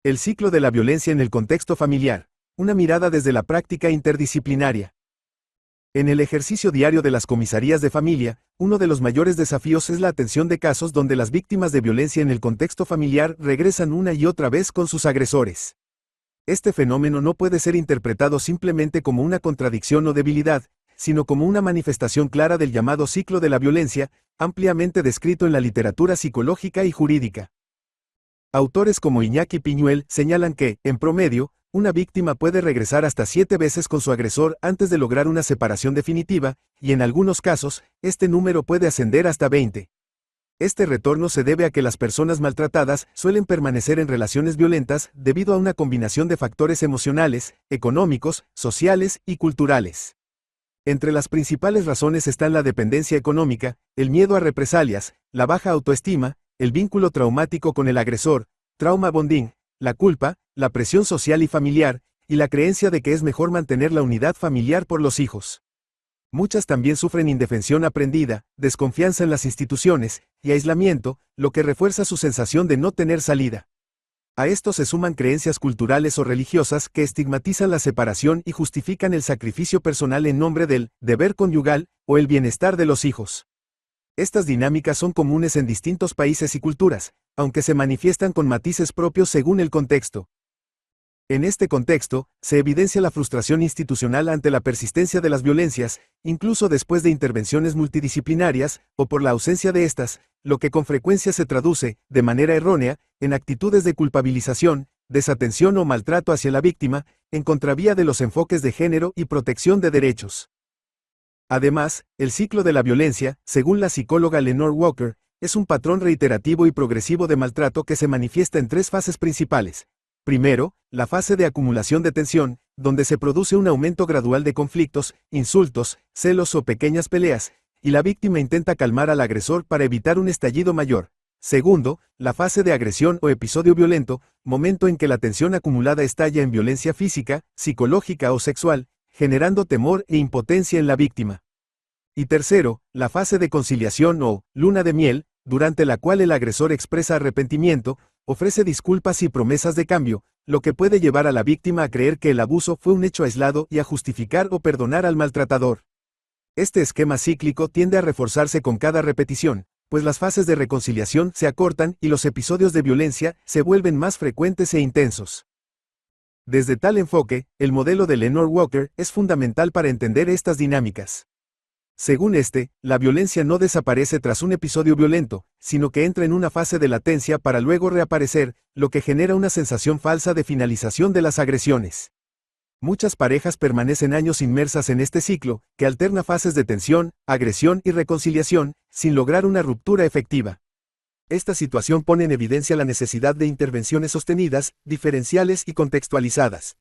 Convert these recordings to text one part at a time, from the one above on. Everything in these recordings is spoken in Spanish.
El ciclo de la violencia en el contexto familiar. Una mirada desde la práctica interdisciplinaria. En el ejercicio diario de las comisarías de familia, uno de los mayores desafíos es la atención de casos donde las víctimas de violencia en el contexto familiar regresan una y otra vez con sus agresores. Este fenómeno no puede ser interpretado simplemente como una contradicción o debilidad, sino como una manifestación clara del llamado ciclo de la violencia, ampliamente descrito en la literatura psicológica y jurídica. Autores como Iñaki Piñuel señalan que, en promedio, una víctima puede regresar hasta 7 veces con su agresor antes de lograr una separación definitiva, y en algunos casos, este número puede ascender hasta 20. Este retorno se debe a que las personas maltratadas suelen permanecer en relaciones violentas debido a una combinación de factores emocionales, económicos, sociales y culturales. Entre las principales razones están la dependencia económica, el miedo a represalias, la baja autoestima, el vínculo traumático con el agresor, trauma bonding, la culpa, la presión social y familiar, y la creencia de que es mejor mantener la unidad familiar por los hijos. Muchas también sufren indefensión aprendida, desconfianza en las instituciones, y aislamiento, lo que refuerza su sensación de no tener salida. A esto se suman creencias culturales o religiosas que estigmatizan la separación y justifican el sacrificio personal en nombre del deber conyugal o el bienestar de los hijos. Estas dinámicas son comunes en distintos países y culturas, aunque se manifiestan con matices propios según el contexto. En este contexto, se evidencia la frustración institucional ante la persistencia de las violencias, incluso después de intervenciones multidisciplinarias, o por la ausencia de estas, lo que con frecuencia se traduce, de manera errónea, en actitudes de culpabilización, desatención o maltrato hacia la víctima, en contravía de los enfoques de género y protección de derechos. Además, el ciclo de la violencia, según la psicóloga Lenore Walker, es un patrón reiterativo y progresivo de maltrato que se manifiesta en 3 fases principales. Primero, la fase de acumulación de tensión, donde se produce un aumento gradual de conflictos, insultos, celos o pequeñas peleas, y la víctima intenta calmar al agresor para evitar un estallido mayor. Segundo, la fase de agresión o episodio violento, momento en que la tensión acumulada estalla en violencia física, psicológica o sexual, generando temor e impotencia en la víctima. Y tercero, la fase de conciliación o luna de miel, durante la cual el agresor expresa arrepentimiento, ofrece disculpas y promesas de cambio, lo que puede llevar a la víctima a creer que el abuso fue un hecho aislado y a justificar o perdonar al maltratador. Este esquema cíclico tiende a reforzarse con cada repetición, pues las fases de reconciliación se acortan y los episodios de violencia se vuelven más frecuentes e intensos. Desde tal enfoque, el modelo de Lenore Walker es fundamental para entender estas dinámicas. Según la violencia no desaparece tras un episodio violento, sino que entra en una fase de latencia para luego reaparecer, lo que genera una sensación falsa de finalización de las agresiones. Muchas parejas permanecen años inmersas en este ciclo, que alterna fases de tensión, agresión y reconciliación, sin lograr una ruptura efectiva. Esta situación pone en evidencia la necesidad de intervenciones sostenidas, diferenciales y contextualizadas.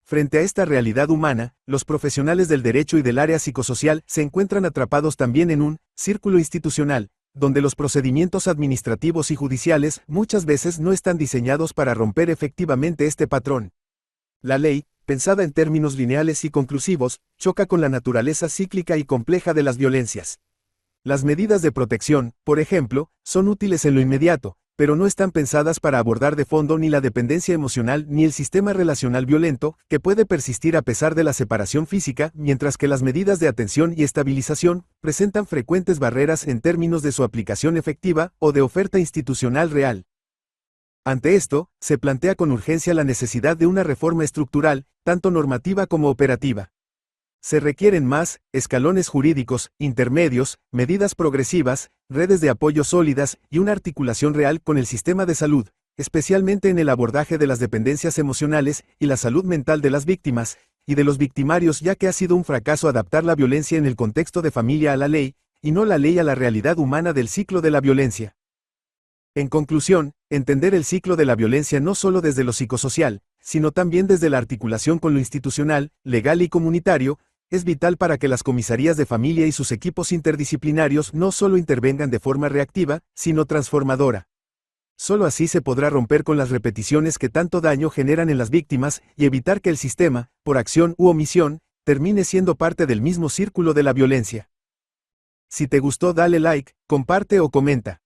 Frente a esta realidad humana, los profesionales del derecho y del área psicosocial se encuentran atrapados también en un círculo institucional, donde los procedimientos administrativos y judiciales muchas veces no están diseñados para romper efectivamente este patrón. La ley, pensada en términos lineales y conclusivos, choca con la naturaleza cíclica y compleja de las violencias. Las medidas de protección, por ejemplo, son útiles en lo inmediato, pero no están pensadas para abordar de fondo ni la dependencia emocional ni el sistema relacional violento, que puede persistir a pesar de la separación física, mientras que las medidas de atención y estabilización presentan frecuentes barreras en términos de su aplicación efectiva o de oferta institucional real. Ante esto, se plantea con urgencia la necesidad de una reforma estructural, tanto normativa como operativa. Se requieren más escalones jurídicos, intermedios, medidas progresivas, redes de apoyo sólidas y una articulación real con el sistema de salud, especialmente en el abordaje de las dependencias emocionales y la salud mental de las víctimas y de los victimarios, ya que ha sido un fracaso adaptar la violencia en el contexto de familia a la ley, y no la ley a la realidad humana del ciclo de la violencia. En conclusión, entender el ciclo de la violencia no solo desde lo psicosocial, sino también desde la articulación con lo institucional, legal y comunitario, es vital para que las comisarías de familia y sus equipos interdisciplinarios no solo intervengan de forma reactiva, sino transformadora. Solo así se podrá romper con las repeticiones que tanto daño generan en las víctimas y evitar que el sistema, por acción u omisión, termine siendo parte del mismo círculo de la violencia. Si te gustó, dale like, comparte o comenta.